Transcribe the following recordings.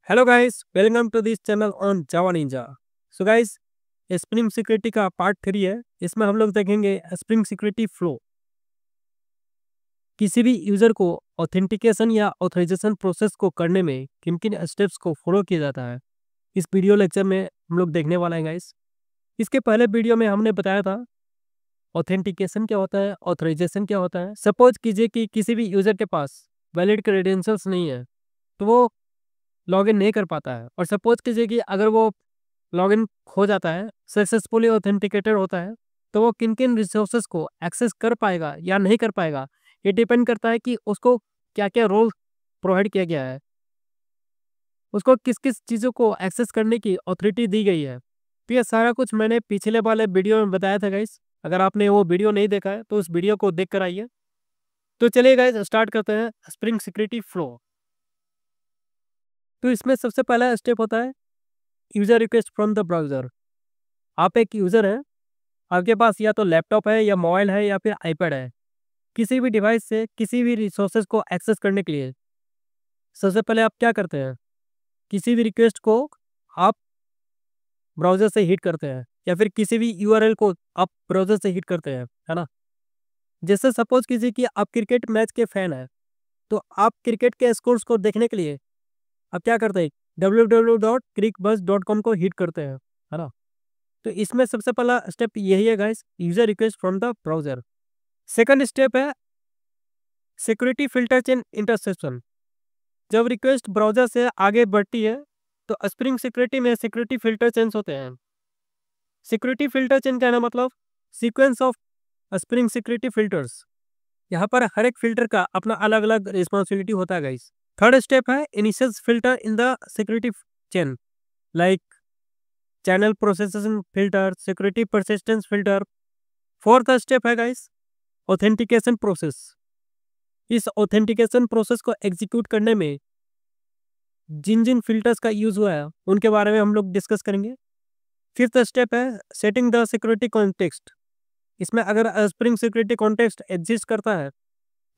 Hello guys, welcome to this channel on Java Ninja. So guys, Spring Security का part 3 है। इसमें हम लोग देखेंगे स्प्रिंग सिक्योरिटी फ्लो। किसी भी यूजर को ऑथेंटिकेशन या ऑथराइजेशन प्रोसेस को करने में किन किन स्टेप्स को फॉलो किया जाता है, इस वीडियो लेक्चर में हम लोग देखने वाला है गाइस। इसके पहले वीडियो में हमने बताया था ऑथेंटिकेशन क्या होता है, ऑथराइजेशन क्या होता है। सपोज कीजिए कि किसी भी यूजर के पास वैलिड क्रेडेंशियल्स नहीं है, तो वो लॉगिन नहीं कर पाता है। और सपोज कीजिए कि अगर वो लॉगिन हो जाता है, सक्सेसफुली ऑथेंटिकेटेड होता है, तो वो किन किन रिसोर्सेज को एक्सेस कर पाएगा या नहीं कर पाएगा, ये डिपेंड करता है कि उसको क्या क्या रोल प्रोवाइड किया गया है, उसको किस किस चीज़ों को एक्सेस करने की अथॉरिटी दी गई है। तो ये सारा कुछ मैंने पिछले वाले वीडियो में बताया था गाइस। अगर आपने वो वीडियो नहीं देखा है तो उस वीडियो को देख कर आइए। तो चलिए गाइस, स्टार्ट करते हैं स्प्रिंग सिक्योरिटी फ्लो। तो इसमें सबसे पहला स्टेप होता है user request from the browser. आप एक यूजर हैं, आपके पास या तो लैपटॉप है या मोबाइल है या फिर आईपैड है। किसी भी डिवाइस से किसी भी रिसोर्सेज को एक्सेस करने के लिए सबसे पहले आप क्या करते हैं, किसी भी रिक्वेस्ट को आप ब्राउजर से हिट करते हैं या फिर किसी भी यूआरएल को आप ब्राउजर से हिट करते हैं, है ना। जैसे सपोज कीजिए कि आप क्रिकेट मैच के फैन हैं, तो आप क्रिकेट के स्कोर्स को देखने के लिए आप क्या करते हैं, www.crickbuzz.com को हिट करते हैं, है ना। तो इसमें सबसे पहला स्टेप यही है guys, user request from the browser. Second step है सिक्योरिटी फिल्टर चेन इंटरसेप्शन। जब रिक्वेस्ट ब्राउजर से आगे बढ़ती है तो स्प्रिंग सिक्योरिटी में सिक्योरिटी फिल्टर चेन्स होते हैं। सिक्योरिटी फिल्टर चेन कहना मतलब sequence of spring security filters. यहाँ पर हर एक फिल्टर का अपना अलग अलग रिस्पॉन्सिबिलिटी होता है गाइस। थर्ड स्टेप है initial filter in the security chain, like channel processing filter, security persistence filter. Fourth step है गाइस ऑथेंटिकेशन प्रोसेस। इस ऑथेंटिकेशन प्रोसेस को एग्जीक्यूट करने में जिन जिन फिल्टर्स का यूज हुआ है उनके बारे में हम लोग डिस्कस करेंगे। फिफ्थ स्टेप है सेटिंग द सिक्योरिटी कॉन्टेक्स्ट। इसमें अगर स्प्रिंग सिक्योरिटी कॉन्टेक्स्ट एग्जिस्ट करता है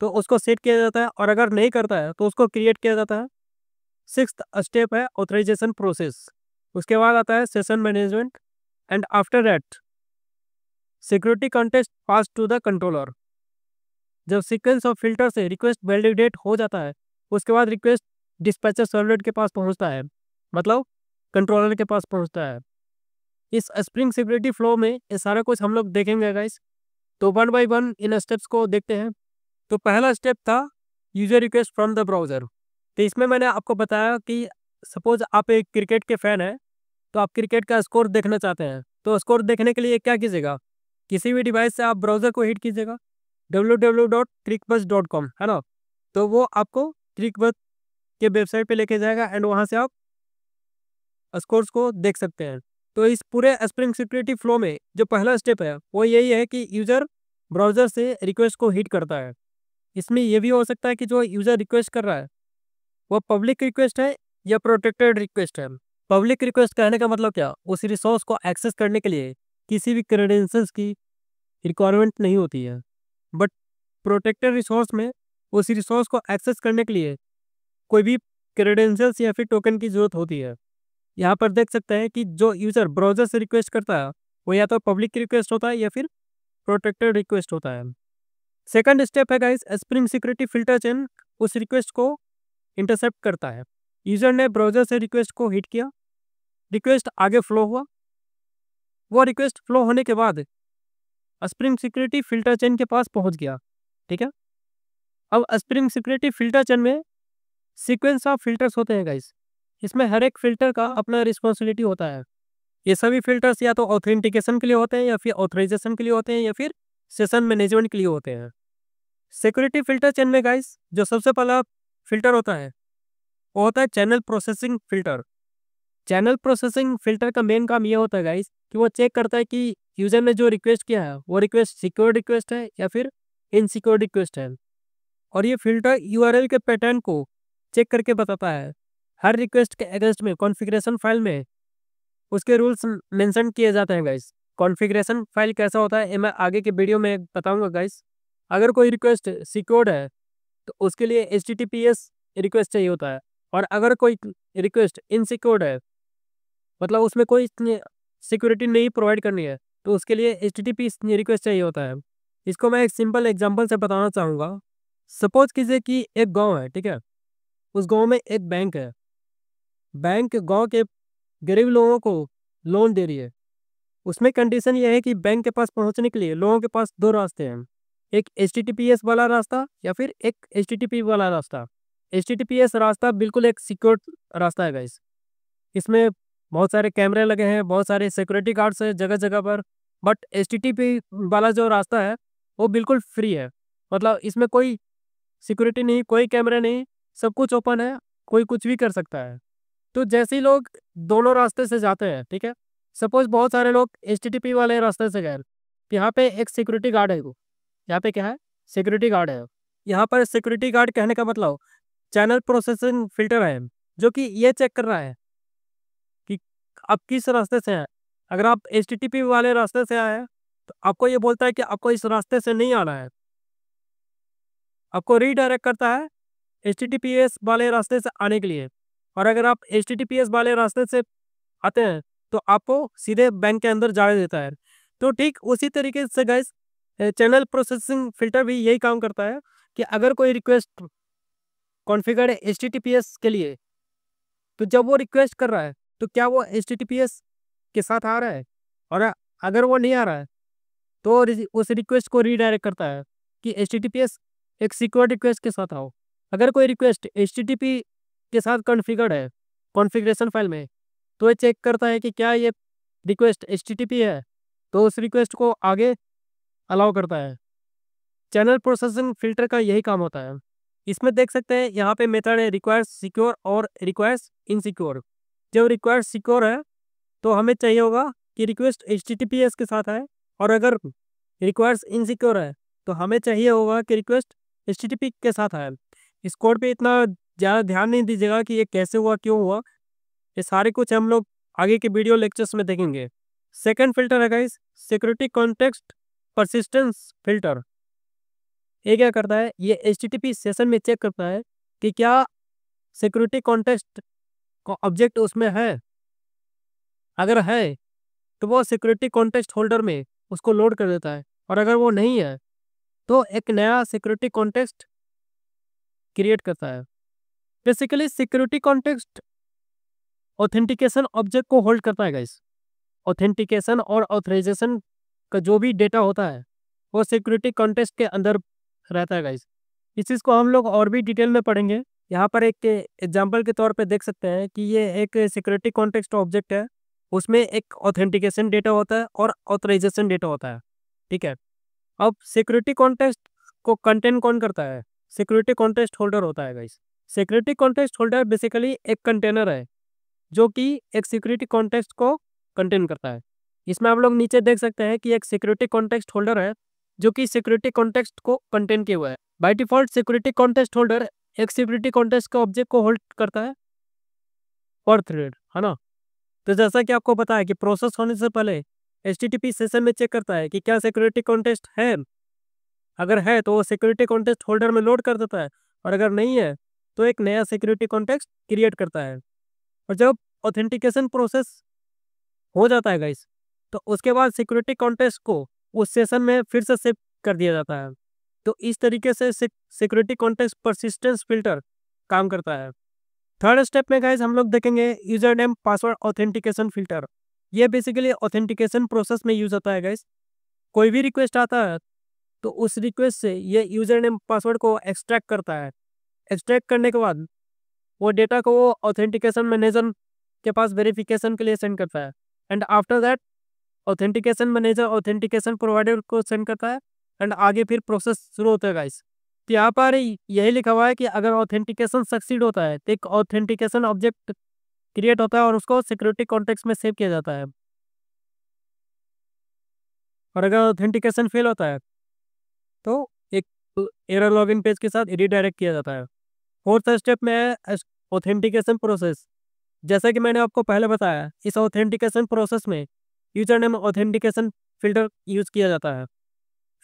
तो उसको सेट किया जाता है, और अगर नहीं करता है तो उसको क्रिएट किया जाता है। सिक्स्थ स्टेप है ऑथराइजेशन प्रोसेस। उसके बाद आता है session management, and after that security context pass to the controller. जब सीक्वेंस ऑफ फिल्टर से रिक्वेस्ट वैलिडेट हो जाता है, उसके बाद रिक्वेस्ट डिस्पैचर सर्वलेट के पास पहुंचता है, मतलब कंट्रोलर के पास पहुंचता है। इस स्प्रिंग सिक्योरिटी फ्लो में ये सारा कुछ हम लोग देखेंगे गाइस। तो one by one in steps को देखते हैं। तो पहला स्टेप था user request from the browser. तो इसमें मैंने आपको बताया कि सपोज आप एक क्रिकेट के फैन हैं, तो आप क्रिकेट का स्कोर देखना चाहते हैं। तो स्कोर देखने के लिए क्या कीजिएगा, किसी भी डिवाइस से आप ब्राउजर को हिट कीजिएगा, www.crickbuzz.com, है ना। तो वो आपको क्रिकबज़ के वेबसाइट पे लेके जाएगा एंड वहाँ से आप स्कोर्स को देख सकते हैं। तो इस पूरे स्प्रिंग सिक्योरिटी फ्लो में जो पहला स्टेप है वो यही है कि यूजर ब्राउजर से रिक्वेस्ट को हिट करता है। इसमें ये भी हो सकता है कि जो यूजर रिक्वेस्ट कर रहा है वो पब्लिक रिक्वेस्ट है या प्रोटेक्टेड रिक्वेस्ट है। पब्लिक रिक्वेस्ट कहने का मतलब क्या, उस रिसोर्स को एक्सेस करने के लिए किसी भी क्रेडेंशियल्स की रिक्वायरमेंट नहीं होती है। बट प्रोटेक्टेड रिसोर्स में उस रिसोर्स को एक्सेस करने के लिए कोई भी क्रेडेंशियल्स या फिर टोकन की जरूरत होती है। यहाँ पर देख सकते हैं कि जो यूजर ब्राउजर से रिक्वेस्ट करता है वो या तो पब्लिक रिक्वेस्ट होता है या फिर प्रोटेक्टेड रिक्वेस्ट होता है। सेकंड स्टेप है guys Spring security filter chain उस रिक्वेस्ट को इंटरसेप्ट करता है। यूजर ने ब्राउजर से रिक्वेस्ट को हिट किया, रिक्वेस्ट आगे फ्लो हुआ, वो रिक्वेस्ट फ्लो होने के बाद स्प्रिंग सिक्योरिटी फिल्टर चेन के पास पहुंच गया, ठीक है। अब स्प्रिंग सिक्योरिटी फिल्टर चेन में सीक्वेंस ऑफ फिल्टर्स होते हैं गाइस। इसमें हर एक फिल्टर का अपना रिस्पॉन्सिबिलिटी होता है। ये सभी फिल्टर्स या तो ऑथेंटिकेशन के लिए होते हैं या फिर ऑथराइजेशन के लिए होते हैं या फिर सेशन मैनेजमेंट के लिए होते हैं। सिक्योरिटी फिल्टर चेन में गाइस जो सबसे पहला फिल्टर होता है वो होता है channel processing filter. Channel processing filter का मेन काम ये होता है गाइस कि वो चेक करता है कि यूजर ने जो रिक्वेस्ट किया है वो रिक्वेस्ट सिक्योर रिक्वेस्ट है या फिर इनसिक्योर रिक्वेस्ट है। और ये फिल्टर यूआरएल के पैटर्न को चेक करके बताता है। हर रिक्वेस्ट के अगेंस्ट में कॉन्फ़िगरेशन फाइल में उसके रूल्स मेंशन किए जाते हैं गाइस। कॉन्फ़िगरेशन फाइल कैसा होता है ये मैं आगे के वीडियो में बताऊंगा गाइस। अगर कोई रिक्वेस्ट सिक्योर्ड है तो उसके लिए HTTPS रिक्वेस्ट चाहिए होता है, और अगर कोई रिक्वेस्ट इनसिक्योर्ड है, मतलब उसमें कोई सिक्योरिटी नहीं प्रोवाइड करनी है, तो उसके लिए एचटीटीपी रिक्वेस्ट चाहिए होता है। इसको मैं एक सिंपल एग्जांपल से बताना चाहूँगा। सपोज कीजिए कि एक गांव है, ठीक है। उस गांव में एक बैंक है। बैंक गांव के गरीब लोगों को लोन दे रही है। उसमें कंडीशन ये है कि बैंक के पास पहुंचने के लिए लोगों के पास दो रास्ते हैं, एक एचटीटीपीएस वाला रास्ता या फिर एक एचटीटीपी वाला रास्ता। एचटीटीपीएस रास्ता बिल्कुल एक सिक्योर रास्ता है गाइस। इसमें बहुत सारे कैमरे लगे हैं, बहुत सारे सिक्योरिटी गार्ड्स हैं जगह जगह पर। बट एचटीटीपी वाला जो रास्ता है वो बिल्कुल फ्री है, मतलब इसमें कोई सिक्योरिटी नहीं, कोई कैमरे नहीं, सब कुछ ओपन है, कोई कुछ भी कर सकता है। तो जैसे ही लोग दोनों रास्ते से जाते हैं, ठीक है, सपोज बहुत सारे लोग एचटीटीपी वाले रास्ते से गए, तो यहाँ पे एक सिक्योरिटी गार्ड है, वो यहाँ पे क्या है, सिक्योरिटी गार्ड है। यहाँ पर सिक्योरिटी गार्ड कहने का मतलब चैनल प्रोसेसिंग फिल्टर है, जो कि ये चेक कर रहा है कि आप किस रास्ते से हैं। अगर आप एचटीटीपी वाले रास्ते से आए हैं तो आपको ये बोलता है कि आपको इस रास्ते से नहीं आना है, आपको रीडायरेक्ट करता है एचटीटीपीएस वाले रास्ते से आने के लिए। और अगर आप एचटीटीपीएस वाले रास्ते से आते हैं तो आपको सीधे बैंक के अंदर जाने देता है। तो ठीक उसी तरीके से गाइस चैनल प्रोसेसिंग फिल्टर भी यही काम करता है कि अगर कोई रिक्वेस्ट कॉन्फ़िगर है एचटीटीपीएस के लिए, तो जब वो रिक्वेस्ट कर रहा है तो क्या वो एचटीटीपीएस के साथ आ रहा है, और अगर वो नहीं आ रहा है तो उस रिक्वेस्ट को रीडायरेक्ट करता है कि एचटीटीपीएस एक सिक्योर रिक्वेस्ट के साथ आओ। अगर कोई रिक्वेस्ट एचटीटीपी के साथ कॉन्फ़िगर्ड है कॉन्फ़िगरेशन फाइल में, तो ये चेक करता है कि क्या ये रिक्वेस्ट एचटीटीपी है, तो उस रिक्वेस्ट को आगे अलाउ करता है। चैनल प्रोसेसिंग फिल्टर का यही काम होता है। इसमें देख सकते हैं यहाँ पे मेथड है रिक्वायर्स सिक्योर और रिक्वायर्स इनसिक्योर। जब रिक्वायर्स सिक्योर है तो हमें चाहिए होगा कि रिक्वेस्ट एचटीटीपीएस के साथ आए, और अगर रिक्वायर्स इनसिक्योर है तो हमें चाहिए होगा कि रिक्वेस्ट एचटीटीपी के साथ आए। इस कोड पे इतना ज़्यादा ध्यान नहीं दीजिएगा कि ये कैसे हुआ, क्यों हुआ, ये सारे कुछ हम लोग आगे के वीडियो लेक्चर्स में देखेंगे। सेकंड फिल्टर है guys security context persistence filter. ये क्या करता है, ये एचटीटीपी सेशन में चेक करता है कि क्या सिक्योरिटी कॉन्टेक्स्ट का ऑब्जेक्ट उसमें है। अगर है तो वो सिक्योरिटी कॉन्टेक्स्ट होल्डर में उसको लोड कर देता है, और अगर वो नहीं है तो एक नया सिक्योरिटी कॉन्टेक्स्ट क्रिएट करता है। Basically security context authentication object को होल्ड करता है गाइस। ऑथेंटिकेशन और ऑथराइजेशन का जो भी डेटा होता है वो सिक्योरिटी कॉन्टेक्स्ट के अंदर रहता है गाइस। इस चीज़ को हम लोग और भी डिटेल में पढ़ेंगे। यहाँ पर एक एग्जांपल के तौर पे देख सकते हैं कि ये एक सिक्योरिटी कॉन्टेक्स्ट ऑब्जेक्ट है, उसमें एक ऑथेंटिकेशन डेटा होता है और ऑथराइजेशन डेटा होता है, ठीक है। अब सिक्योरिटी कॉन्टेक्स्ट को कंटेन कौन करता है, सिक्योरिटी कॉन्टेक्स्ट होल्डर होता है guys. Security context holder basically एक कंटेनर है जो कि एक सिक्योरिटी कॉन्टेक्स्ट को कंटेन करता है। इसमें आप लोग नीचे देख सकते हैं कि एक सिक्योरिटी कॉन्टेक्स्ट होल्डर है जो कि सिक्योरिटी कॉन्टेक्स्ट को कंटेन किया हुआ है। By default security context holder एक सिक्योरिटी कॉन्टेक्स्ट का ऑब्जेक्ट को होल्ड करता है पर थ्रेड, है ना। तो जैसा कि आपको पता है कि प्रोसेस होने से पहले एचटीटीपी सेशन में चेक करता है कि क्या सिक्योरिटी कॉन्टेक्स्ट है। अगर है तो वो सिक्योरिटी कॉन्टेक्स्ट होल्डर में लोड कर देता है, और अगर नहीं है तो एक नया सिक्योरिटी कॉन्टेक्स्ट क्रिएट करता है। और जब ऑथेंटिकेशन प्रोसेस हो जाता है गाइस, तो उसके बाद सिक्योरिटी कॉन्टेक्स्ट को उस सेशन में फिर से सेव कर दिया जाता है। तो इस तरीके से सिक्योरिटी कॉन्टेक्स्ट परसिस्टेंस फिल्टर काम करता है। थर्ड स्टेप में गाइस हम लोग देखेंगे user name password authentication filter. ये बेसिकली ऑथेंटिकेशन प्रोसेस में यूज होता है गाइस। कोई भी रिक्वेस्ट आता है तो उस रिक्वेस्ट से ये यूजर नेम पासवर्ड को एक्सट्रैक्ट करता है। एक्सट्रैक्ट करने के बाद वो डेटा को वो ऑथेंटिकेशन मैनेजर के पास वेरिफिकेशन के लिए सेंड करता है, and after that authentication manager authentication provider को सेंड करता है, एंड आगे फिर प्रोसेस शुरू होता है गाइस। तो यहाँ पर यही लिखा हुआ है कि अगर ऑथेंटिकेशन सक्सीड होता है तो एक ऑथेंटिकेशन ऑब्जेक्ट क्रिएट होता है और उसको सिक्योरिटी कॉन्टेक्स्ट में सेव किया जाता है, और अगर ऑथेंटिकेशन फेल होता है तो एक एरर लॉगिन पेज के साथ रीडायरेक्ट किया जाता है। फोर्थ स्टेप में है ऑथेंटिकेशन प्रोसेस। जैसा कि मैंने आपको पहले बताया, इस ऑथेंटिकेशन प्रोसेस में user name authentication filter use किया जाता है।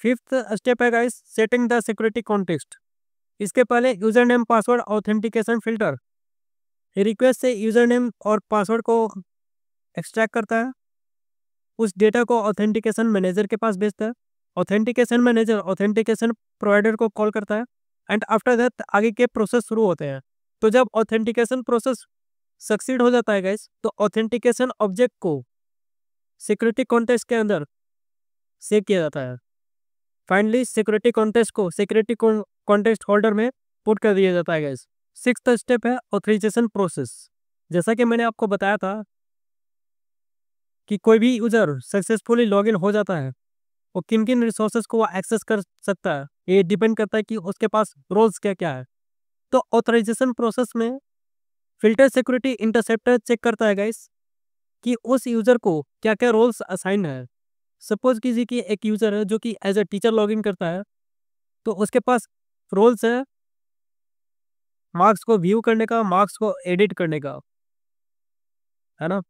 फिफ्थ स्टेप है guys setting the security context. इसके पहले user name password authentication filter request से यूज़र नेम और पासवर्ड को एक्सट्रैक्ट करता है, उस डेटा को ऑथेंटिकेशन मैनेजर के पास भेजता है, ऑथेंटिकेशन मैनेजर ऑथेंटिकेशन प्रोवाइडर को कॉल करता है एंड आफ्टर दैट आगे के प्रोसेस शुरू होते हैं। तो जब ऑथेंटिकेशन प्रोसेस सक्सीड हो जाता है गाइस, तो ऑथेंटिकेशन ऑब्जेक्ट को सिक्योरिटी कॉन्टेक्स्ट के अंदर सेव किया जाता है। फाइनली सिक्योरिटी कॉन्टेक्स्ट को सिक्योरिटी कॉन्टेक्स्ट होल्डर में पुट कर दिया जाता है गाइस। सिक्स्थ स्टेप है ऑथराइजेशन प्रोसेस। जैसा कि मैंने आपको बताया था कि कोई भी यूजर सक्सेसफुली लॉगिन हो जाता है, वो किन किन रिसोर्सेज को वो एक्सेस कर सकता है, ये डिपेंड करता है कि उसके पास रोल्स क्या क्या है। तो ऑथराइजेशन प्रोसेस में फिल्टर सिक्योरिटी इंटरसेप्टर चेक करता है गाइस कि उस यूजर को क्या क्या रोल्स असाइन है। सपोज कीजिए कि एक यूजर है जो कि एज ए टीचर लॉगिन करता है, तो उसके पास रोल्स है मार्क्स को व्यू करने का, मार्क्स को एडिट करने का, है ना,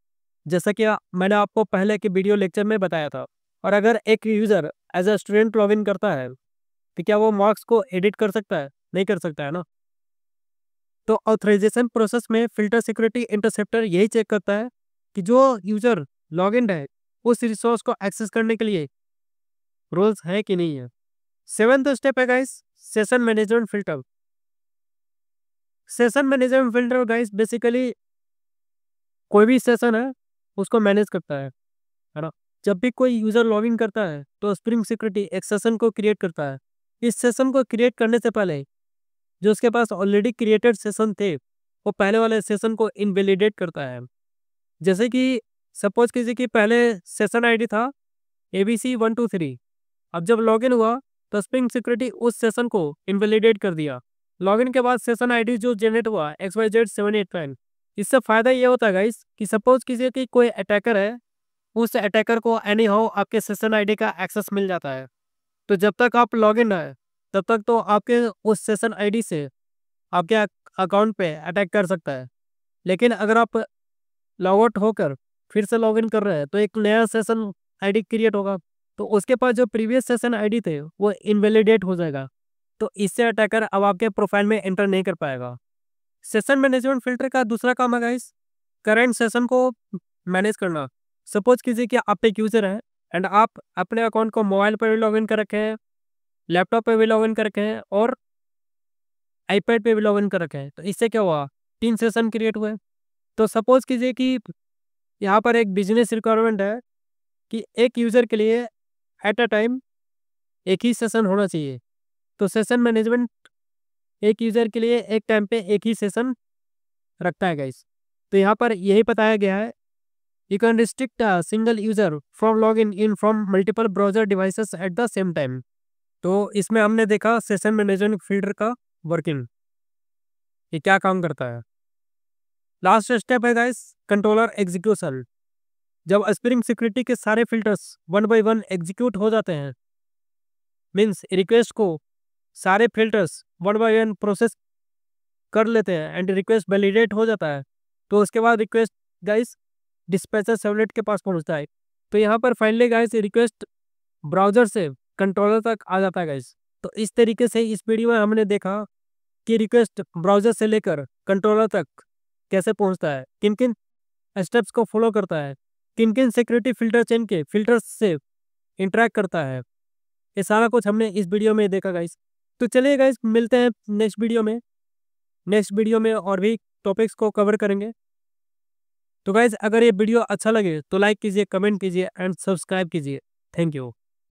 जैसा कि मैंने आपको पहले के वीडियो लेक्चर में बताया था। और अगर एक user as a student login करता है, तो क्या वो मार्क्स को एडिट कर सकता है? नहीं कर सकता है ना। तो ऑथराइजेशन प्रोसेस में फिल्टर सिक्योरिटी इंटरसेप्टर यही चेक करता है कि जो यूजर लॉगिन है उस रिसोर्स को एक्सेस करने के लिए रूल्स है कि नहीं है। सेवेंथ स्टेप है guys session management filter. Session management filter guys basically कोई भी सेशन है उसको मैनेज करता है ना। जब भी कोई यूजर लॉगिन करता है तो स्प्रिंग सिक्योरिटी एक सेशन को क्रिएट करता है। इस सेशन को क्रिएट करने से पहले जो उसके पास ऑलरेडी क्रिएटेड सेशन थे, वो पहले वाले सेशन को इनवैलिडेट करता है। जैसे कि सपोज कीजिए कि पहले सेशन आईडी था ABC123। अब जब लॉगिन हुआ तो स्प्रिंग सिक्योरिटी उस सेशन को इनवैलिडेट कर दिया। लॉगिन के बाद सेशन आईडी जो जनरेट हुआ XYZ789। इससे फायदा ये होता है गाइस कि सपोज कीजिए कि कोई अटैकर है, उस अटैकर को एनी हाउ आपके सेशन आईडी का एक्सेस मिल जाता है। तो जब तक आप लॉगिन है तब तक तो आपके उस सेशन आईडी से आपके अकाउंट पे अटैक कर सकता है। लेकिन अगर आप लॉग आउट होकर फिर से लॉगिन कर रहे हैं तो एक नया सेशन आईडी क्रिएट होगा, तो उसके पास जो प्रीवियस सेशन आईडी थे वो इनवैलिडेट हो जाएगा। तो इससे अटैकर अब आपके प्रोफाइल में एंटर नहीं कर पाएगा। सेशन मैनेजमेंट फिल्टर का दूसरा काम है गाइस करंट सेशन को मैनेज करना। सपोज कीजिए कि आप एक यूजर हैं एंड आप अपने अकाउंट को मोबाइल पर भी लॉगिन कर रखे हैं, लैपटॉप पे भी लॉगिन कर रखे हैं और आईपैड पे भी लॉगिन कर रखे हैं। तो इससे क्या हुआ, 3 सेशन क्रिएट हुए। तो सपोज कीजिए कि यहाँ पर एक बिजनेस रिक्वायरमेंट है कि एक यूजर के लिए एट अ टाइम एक ही सेशन होना चाहिए। तो सेशन मैनेजमेंट एक यूजर के लिए एक टाइम पे एक ही सेशन रखता है गाइस। तो यहाँ पर यही बताया गया है you can restrict a single user from login in from multiple browser devices at the same time. तो इसमें हमने देखा सेशन मैनेजमेंट फिल्टर का वर्किंग, ये क्या काम करता है। लास्ट स्टेप है गाइस कंट्रोलर एग्जीक्यूशन। जब स्प्रिंग सिक्योरिटी के सारे filters one by one execute हो जाते हैं, मीन्स रिक्वेस्ट को सारे filters one by one process कर लेते हैं एंड रिक्वेस्ट वैलिडेट हो जाता है, तो उसके बाद रिक्वेस्ट गाइस डिस्पैचर सर्वलेट के पास पहुंचता है। तो यहाँ पर फाइनली गाइस रिक्वेस्ट ब्राउजर से कंट्रोलर तक आ जाता है गाइस। तो इस तरीके से इस वीडियो में हमने देखा कि रिक्वेस्ट ब्राउजर से लेकर कंट्रोलर तक कैसे पहुंचता है, किन किन स्टेप्स को फॉलो करता है, किन किन सिक्योरिटी फिल्टर चेन के फिल्टर्स से इंटरेक्ट करता है, ये सारा कुछ हमने इस वीडियो में देखा गाइस। तो चलिए गाइस मिलते हैं नेक्स्ट वीडियो में। नेक्स्ट वीडियो में और भी टॉपिक्स को कवर करेंगे। तो गाइस अगर ये वीडियो अच्छा लगे तो लाइक कीजिए, कमेंट कीजिए एंड सब्सक्राइब कीजिए। Thank you.